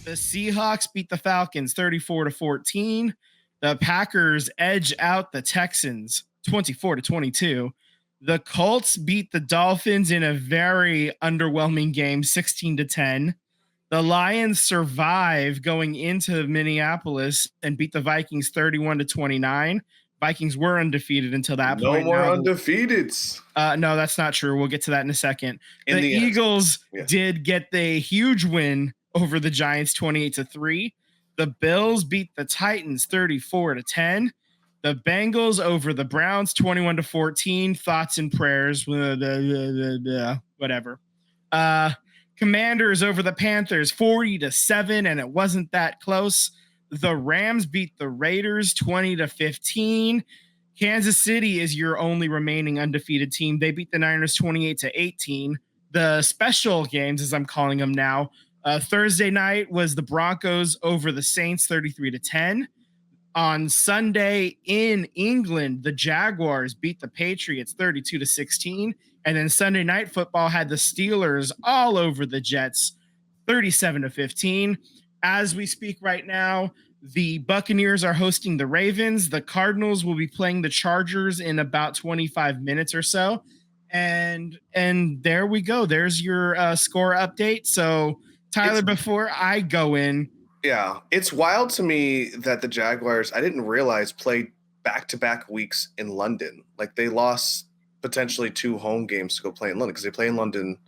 The Seahawks beat the Falcons 34-14. The Packers edge out the Texans 24-22. The Colts beat the Dolphins in a very underwhelming game 16-10. The Lions survive going into Minneapolis and beat the Vikings 31-29. Vikings were undefeated until that No point. more undefeateds. No, that's not true. We'll get to that in a second. In the Eagles yes. did get the huge win over the Giants 28-3. The Bills beat the Titans 34-10. The Bengals over the Browns 21-14. Thoughts and prayers. Whatever. Commanders over the Panthers 40-7, and it wasn't that close. The Rams beat the Raiders 20-15. Kansas City is your only remaining undefeated team. They beat the Niners 28-18. The special games, as I'm calling them now, Thursday night was the Broncos over the Saints 33-10. On Sunday in England, the Jaguars beat the Patriots 32-16. And then Sunday Night Football had the Steelers all over the Jets 37-15. As we speak right now, the Buccaneers are hosting the Ravens. The Cardinals will be playing the Chargers in about 25 minutes or so. And there we go. There's your score update. So, Tyler, before I go in. Yeah, it's wild to me that the Jaguars, I didn't realize, played back-to-back weeks in London. Like, they lost potentially 2 home games to go play in London because they played in London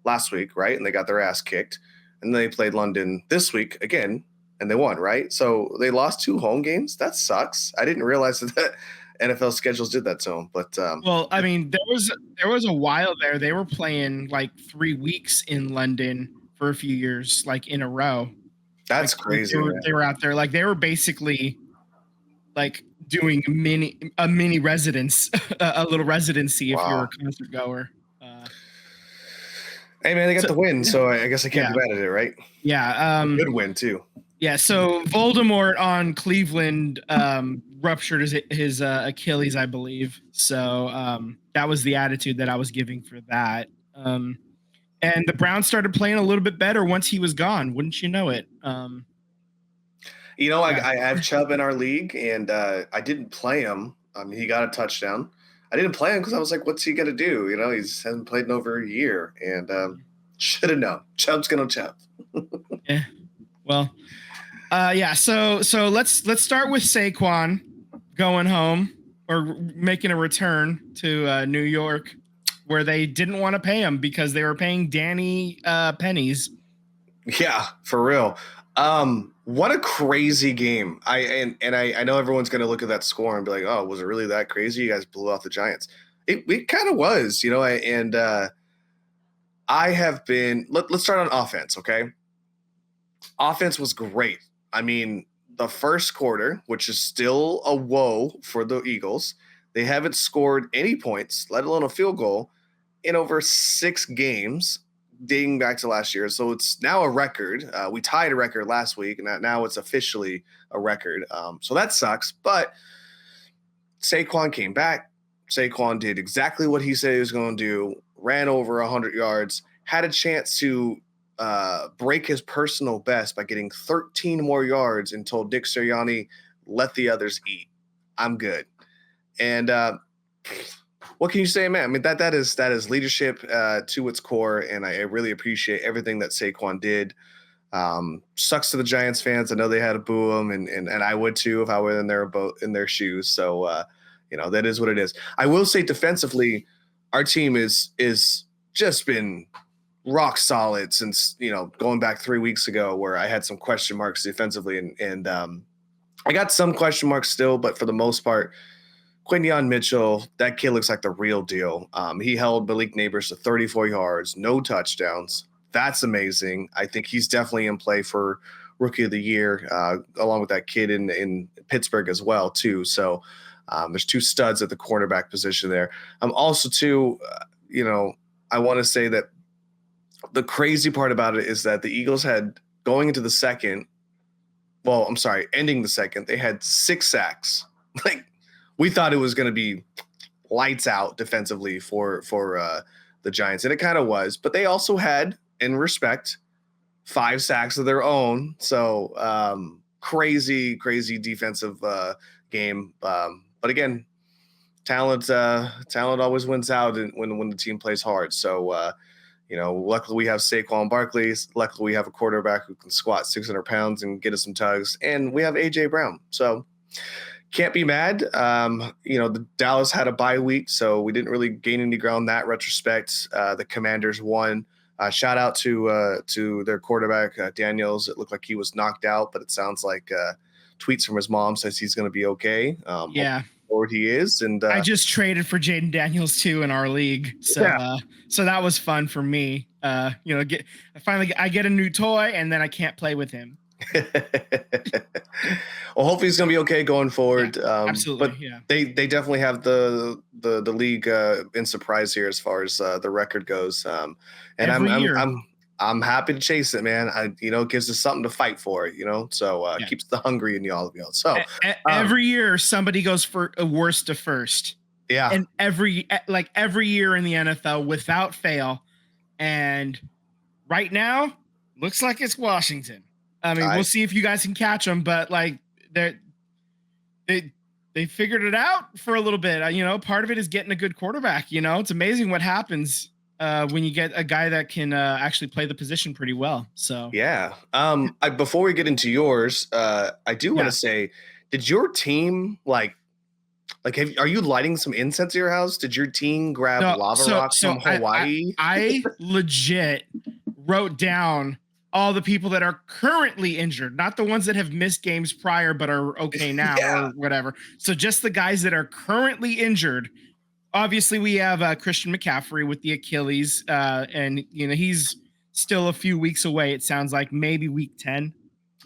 last week, right? And they got their ass kicked. And they played London this week again, and they won, right? So they lost 2 home games. That sucks. I didn't realize that NFL schedules did that to them. But well, I mean, there was a while there they were playing like 3 weeks in London for a few years, like in a row. That's like, crazy. They were out there, like they were basically like doing a mini residence, a little residency. Wow. If you're a concert goer. Hey man, they got the win, so I guess I can't be mad at it, right? Yeah, good win too. Yeah, so Voldemort on Cleveland ruptured his Achilles, I believe. So that was the attitude that I was giving for that. And the Browns started playing a little bit better once he was gone. Wouldn't you know it? You know, I have Chubb in our league, and I didn't play him. I mean, he got a touchdown. I didn't play him because I was like, what's he going to do? You know, he hasn't played in over a year, and should have known. Chubb's going to Chubb. Yeah. Well, yeah. So let's start with Saquon going home or making a return to New York, where they didn't want to pay him because they were paying Danny pennies. Yeah, for real. What a crazy game. I know everyone's going to look at that score and be like, oh, was it really that crazy? You guys blew off the Giants. It kind of was, you know, and I have been – let's start on offense, okay? Offense was great. I mean, the first quarter, which is still a woe for the Eagles, they haven't scored any points, let alone a field goal, in over 6 games dating back to last year. So it's now a record. We tied a record last week, and now it's officially a record. So that sucks. But Saquon came back. Saquon did exactly what he said he was going to do, ran over 100 yards, had a chance to break his personal best by getting 13 more yards and told Nick Sirianni, let the others eat. I'm good. And what can you say, man? I mean, that is leadership to its core, and I really appreciate everything that Saquon did. Sucks to the Giants fans. I know they had to boo him, and I would too if I were in their shoes. So, you know, that is what it is. I will say defensively, our team is just been rock solid since, you know, going back 3 weeks ago where I had some question marks defensively, and I got some question marks still, but for the most part, Quinyon Mitchell, that kid looks like the real deal. He held Malik Neighbors to 34 yards, no touchdowns. That's amazing. I think he's definitely in play for Rookie of the Year, along with that kid in Pittsburgh as well, too. So there's 2 studs at the cornerback position there. Also, too, you know, I want to say that the crazy part about it is that the Eagles had, going into the second, ending the second, they had 6 sacks. Like, we thought it was going to be lights out defensively for the Giants, and it kind of was. But they also had, in respect, 5 sacks of their own. So crazy, crazy defensive game. But again, talent always wins out when the team plays hard. So luckily we have Saquon Barkley. Luckily we have a quarterback who can squat 600 pounds and get us some tugs, and we have AJ Brown. So can't be mad. The Dallas had a bye week, so we didn't really gain any ground in that retrospect. The Commanders won. Shout out to their quarterback, Daniels. It looked like he was knocked out, but it sounds like tweets from his mom says he's going to be okay. Yeah. Or he is. And I just traded for Jaden Daniels too in our league. So so that was fun for me. I get a new toy and then I can't play with him. Well, hopefully he's gonna be okay going forward. Absolutely, but they definitely have the league in surprise here as far as the record goes. And I'm happy to chase it, man. It gives us something to fight for. So keeps the hungry in all of y'all. So every year somebody goes for a worst to first. Yeah, and every year in the NFL without fail, and right now looks like it's Washington. I mean, we'll see if you guys can catch them, but they figured it out for a little bit. Part of it is getting a good quarterback. It's amazing what happens when you get a guy that can actually play the position pretty well. So yeah. Before we get into yours, I do want to say, did your team are you lighting some incense at your house? Did your team grab lava rocks from Hawaii? I legit wrote down all the people that are currently injured, not the ones that have missed games prior but are okay now or whatever. So just the guys that are currently injured. Obviously, we have Christian McCaffrey with the Achilles, and he's still a few weeks away. It sounds like maybe week 10,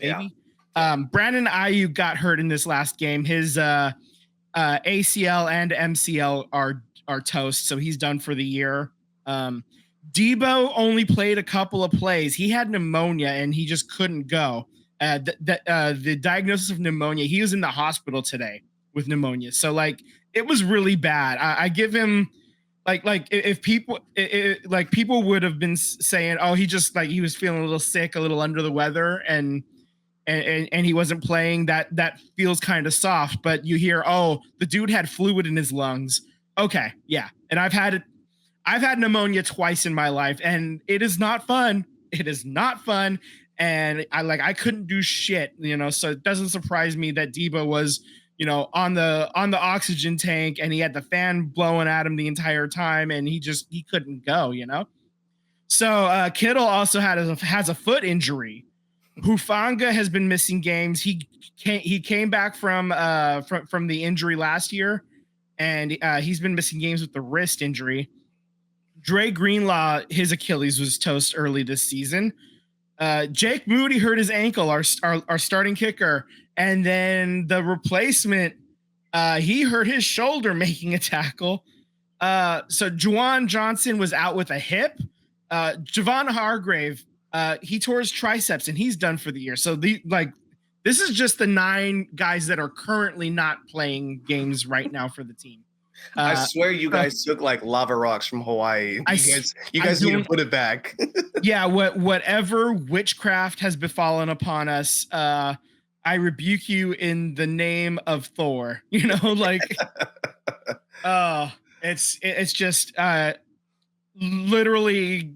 maybe. Yeah. Brandon Ayuk got hurt in this last game. His ACL and MCL are toast, so he's done for the year. Debo only played a couple of plays. He had pneumonia and he just couldn't go. The diagnosis of pneumonia, he was in the hospital today with pneumonia. So it was really bad. I give him if people people would have been saying, oh, he was feeling a little sick, a little under the weather, and he wasn't playing. That feels kind of soft. But you hear, oh, the dude had fluid in his lungs. Okay, yeah, and I've had pneumonia twice in my life, and it is not fun. It is not fun. And I couldn't do shit, so it doesn't surprise me that Debo was, on the oxygen tank and he had the fan blowing at him the entire time and he couldn't go, So Kittle also has a foot injury. Hufanga has been missing games. He came back from the injury last year, and he's been missing games with the wrist injury. Dre Greenlaw, his Achilles was toast early this season. Jake Moody hurt his ankle, our starting kicker. And then the replacement, he hurt his shoulder making a tackle. So Juwan Johnson was out with a hip. Javon Hargrave, he tore his triceps and he's done for the year. So this is just the 9 guys that are currently not playing games right now for the team. I swear you guys took lava rocks from Hawaii. You guys need to put it back. Yeah, whatever witchcraft has befallen upon us, I rebuke you in the name of Thor. It's just literally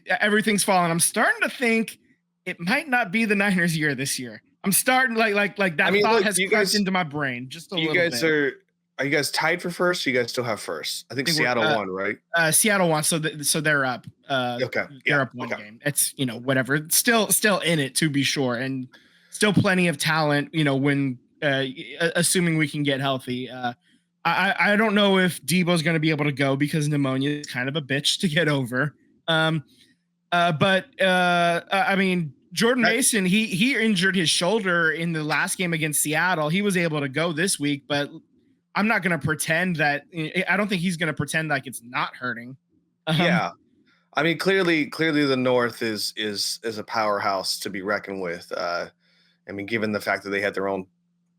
everything's fallen. I'm starting to think it might not be the Niners' year this year. I'm starting that thought has crept into my brain just a little bit. Are you guys tied for first? Or you guys still have first? I think Seattle won, right? Seattle won, so they're up. Okay, they're up one game. It's whatever. It's still in it to be sure, and still plenty of talent. When assuming we can get healthy. I don't know if Debo's going to be able to go because pneumonia is kind of a bitch to get over. But Jordan Mason, he injured his shoulder in the last game against Seattle. He was able to go this week, but I'm not going to pretend that. I don't think he's going to pretend like it's not hurting. Yeah, clearly the North is a powerhouse to be reckoned with. Given the fact that they had their own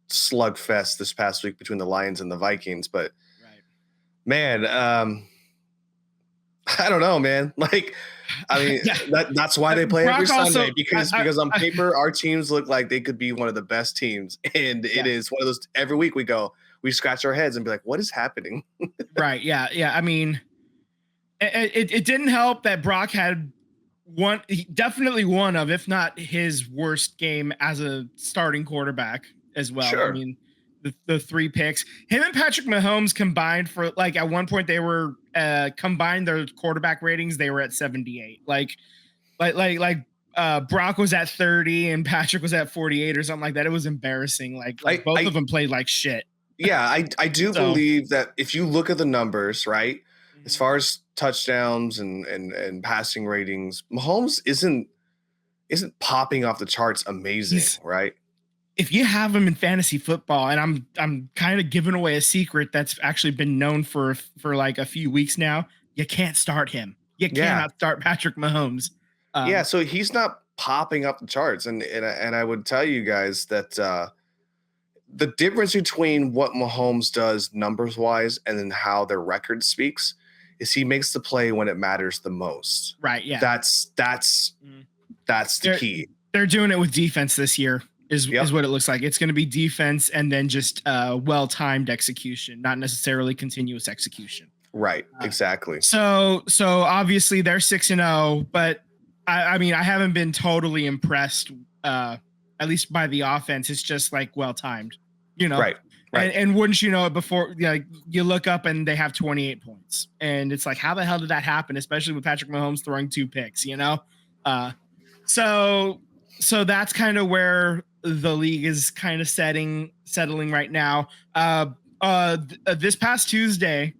slugfest this past week between the Lions and the Vikings, but man, I don't know, man. Like, I mean, Yeah. that's why they play Brock every also, Sunday because on paper our teams look like they could be one of the best teams, and it yeah, is one of those. Every week we scratch our heads and be like, what is happening? right, yeah, yeah. I mean, it didn't help that Brock had definitely one of, if not his worst game as a starting quarterback as well. I Sure. mean, the 3 picks, him and Patrick Mahomes combined for like at one point they were combined their quarterback ratings, they were at 78. Brock was at 30 and Patrick was at 48 or something like that. It was embarrassing. Like both of I them played like shit. Yeah, I do So believe that if you look at the numbers, right, as mhm. far as touchdowns and passing ratings, Mahomes isn't popping off the charts amazing, he's right? if you have him in fantasy football, and I'm kind of giving away a secret that's actually been known for like a few weeks now, you can't start him. You Yeah. cannot start Patrick Mahomes. Yeah, Um, so he's not popping up the charts, and I would tell you guys that the difference between what Mahomes does numbers wise and then how their record speaks is he makes the play when it matters the most. right, yeah. That's Mhm. that's the They're key. they're doing it with defense this year. Is Yep. what it looks like. It's going to be defense and then just well-timed execution, not necessarily continuous execution. Right. Uh, Exactly. so obviously they're 6-0, but I mean I haven't been totally impressed, at least by the offense. It's just like well timed, you know. Right. Right. And wouldn't you know it, before like you look up and they have 28 points, and it's like how the hell did that happen? Especially with Patrick Mahomes throwing 2 picks, you know. Uh, so so that's kind of where the league is kind of settling right now. This past Tuesday,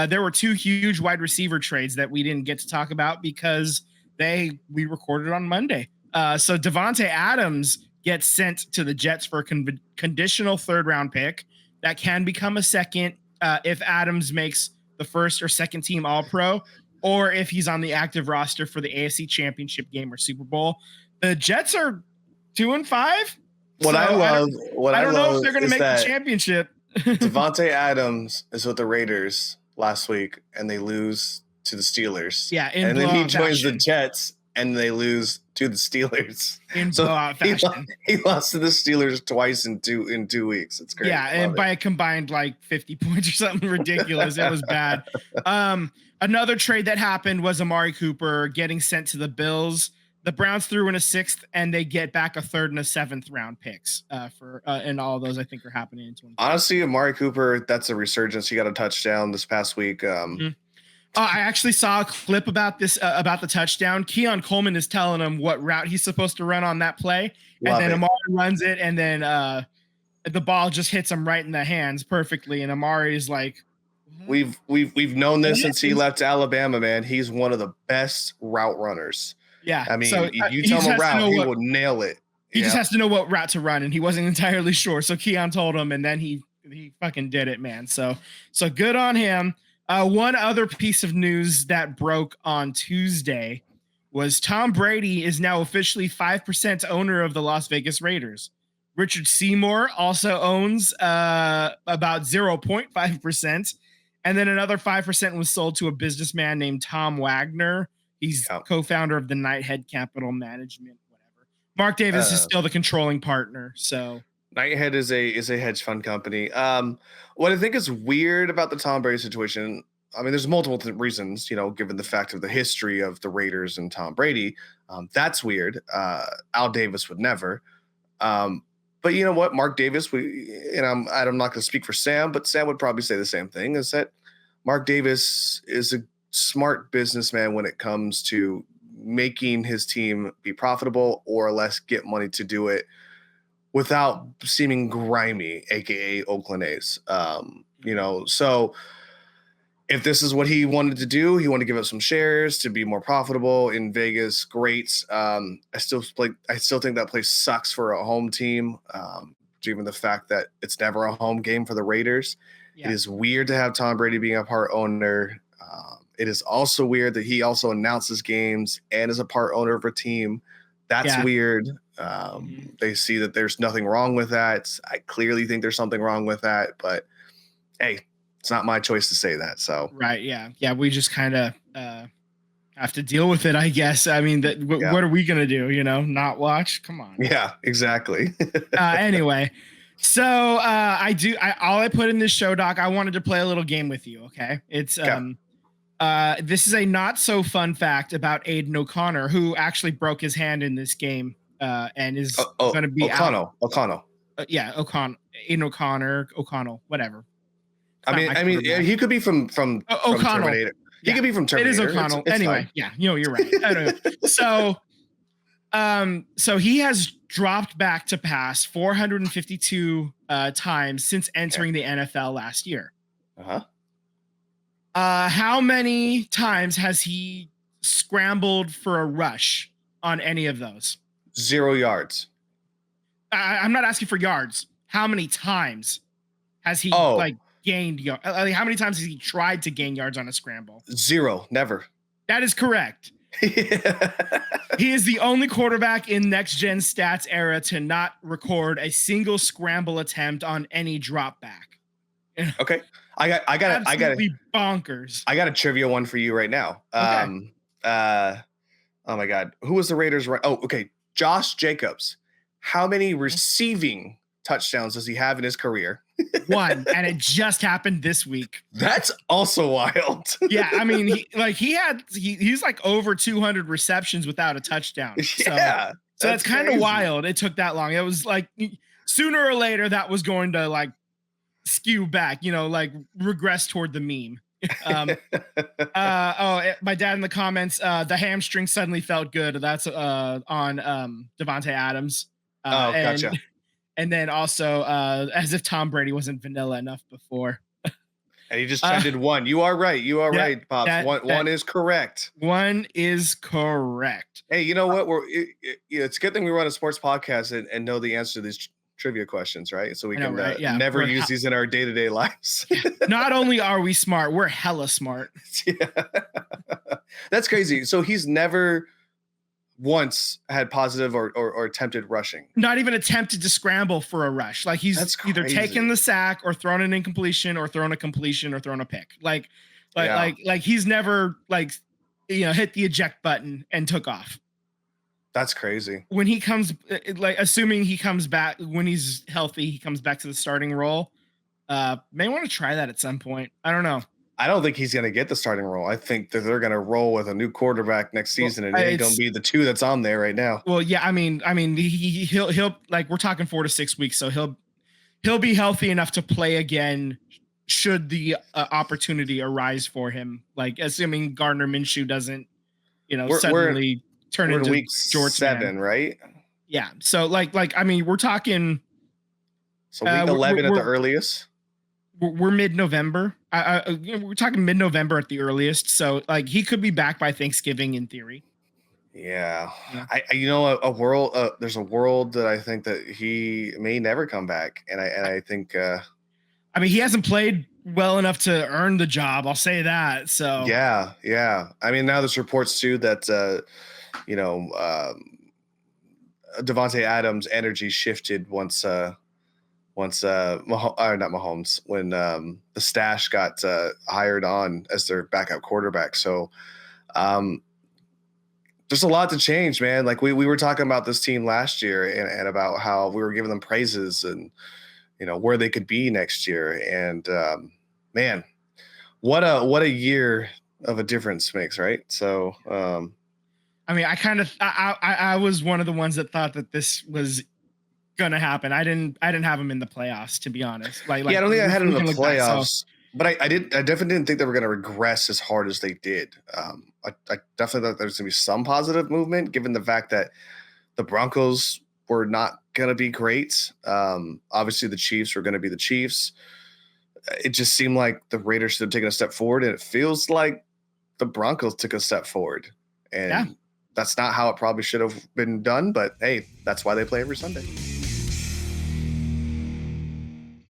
there were 2 huge wide receiver trades that we didn't get to talk about because we recorded on Monday. So Devonte Adams gets sent to the Jets for a conditional 3rd-round pick that can become a second if Adams makes the first or second team All Pro, or if he's on the active roster for the AFC Championship game or Super Bowl. The Jets are 2-5. What So I love, I don't know if they're going to is make the that championship. Devonte Adams is with the Raiders last week, and they lose to the Steelers. Yeah, in and then he blowout joins the fashion. Jets, and they lose to the Steelers. In So blowout he, fashion. he lost to the Steelers twice in 2 weeks. It's great. Yeah, and Love by it. a combined like 50 points or something ridiculous. It was bad. Another trade that happened was Amari Cooper getting sent to the Bills. The Browns threw in a 6th, and they get back a 3rd and a 7th-round picks and all of those I think are happening in 2020. Honestly, Amari Cooper, that's a resurgence. He got a touchdown this past week. Mhm. I actually saw a clip about this about the touchdown. Keon Coleman is telling him what route he's supposed to run on that play, and then Amari runs it, and then the ball just hits him right in the hands perfectly, and Amari is like, We've known this since he left Alabama, man. He's one of the best route runners. yeah. I mean, So if you tell him a route, he will nail it. He just has to know what route to run, and he wasn't entirely sure. So Keon told him, and then he fucking did it, man. So good on him. One other piece of news that broke on Tuesday was Tom Brady is now officially 5% owner of the Las Vegas Raiders. Richard Seymour also owns about 0.5%. And then another 5% was sold to a businessman named Tom Wagner. He's co-founder of the Nighthead Capital Management, whatever. Mark Davis is still the controlling partner. So Nighthead is a hedge fund company. What I think is weird about the Tom Brady situation, I mean, there's multiple reasons, you know, given the fact of the history of the Raiders and Tom Brady. That's weird. Al Davis would never. But you know what, Mark Davis, I'm not going to speak for Sam, but Sam would probably say the same thing, is that Mark Davis is a smart businessman when it comes to making his team be profitable or less get money to do it without seeming grimy, aka Oakland A's. You know, so if this is what he wanted to do, he wanted to give up some shares to be more profitable in Vegas. Great. I still think that place sucks for a home team, given the fact that it's never a home game for the Raiders. Yeah. It is weird to have Tom Brady being a part owner. It is also weird that he also announces games and is a part owner of a team. That's weird. They see that there's nothing wrong with that. I clearly think there's something wrong with that, but hey, It's not my choice to say that. So Right. Yeah. Yeah. We just kind of have to deal with it, I guess. I mean, Yeah. what are we going to do? Not watch? Come on. Yeah, exactly. Anyway, so all I put in this show doc, I wanted to play a little game with you. Okay. It's, this is a not so fun fact about Aiden O'Connor, who actually broke his hand in this game, and is going to be O'Connell. Aiden O'Connell, whatever. I mean, he could be from O'Connell. Terminator. He could be from Terminator. It is O'Connell. It's anyway, fine. yeah, you're right. So he has dropped back to pass 452 times since entering the NFL last year. How many times has he scrambled for a rush on any of those? 0 yards. I'm not asking for yards. How many times has he gained yards? How many times has he tried to gain yards on a scramble? 0. Never. That is correct. He is the only quarterback in next gen stats era to not record a single scramble attempt on any drop back. Okay. I got bonkers. I got a trivia one for you right now. Okay. Oh my God. Who was the Raiders? Oh, okay. Josh Jacobs. How many receiving touchdowns does he have in his career? 1, and it just happened this week. That's also wild. Yeah, I mean, he's like over 200 receptions without a touchdown. Yeah, so that's kind of wild. It took that long. It was like sooner or later that was going to like skew back, regress toward the meme. My dad in the comments, the hamstring suddenly felt good. That's on Davante Adams. Gotcha. And then also, as if Tom Brady wasn't vanilla enough before. And he just trended 1. You are right. You are right, Pops. One is correct. 1 is correct. Hey, you know what? It's a good thing we run a sports podcast and know the answer to these trivia questions, right? So we can never use these in our day-to-day lives. Not only are we smart, we're hella smart. Yeah. That's crazy. So he's never once had positive or attempted rushing. Not even attempted to scramble for a rush. Like he's either taken the sack or thrown an incompletion or thrown a completion or thrown a pick. Like he's never hit the eject button and took off. That's crazy. When he comes, assuming he comes back when he's healthy, he comes back to the starting role. May want to try that at some point. I don't know. I don't think he's going to get the starting role. I think that they're going to roll with a new quarterback next season, and it ain't going to be the 2 that's on there right now. Well, yeah, I mean, he'll like we're talking 4 to 6 weeks, so he'll be healthy enough to play again should the opportunity arise for him. Like assuming Gardner Minshew doesn't, suddenly turn into week George 7, right? Yeah. So I mean, we're talking. So week 11 at the earliest. We're mid-November. We're talking mid-November at the earliest. So he could be back by Thanksgiving in theory. Yeah. There's a world that I think that he may never come back. And I think, I mean, he hasn't played well enough to earn the job. I'll say that. So yeah. I mean, now there's reports too that, Davante Adams' energy shifted once not Mahomes, when the Stash got hired on as their backup quarterback. So there's a lot to change, man. Like we were talking about this team last year and about how we were giving them praises and where they could be next year. And man, what a year of a difference makes, right? So I mean, I was one of the ones that thought that this was gonna happen. I didn't have them in the playoffs, to be honest. I don't think I had them in the playoffs, but I definitely didn't think they were gonna regress as hard as they did. I definitely thought there's gonna be some positive movement, given the fact that the Broncos were not gonna be great. Obviously the Chiefs were gonna be the Chiefs. It just seemed like the Raiders should have taken a step forward, and it feels like the Broncos took a step forward. And that's not how it probably should have been done, but hey, that's why they play every Sunday.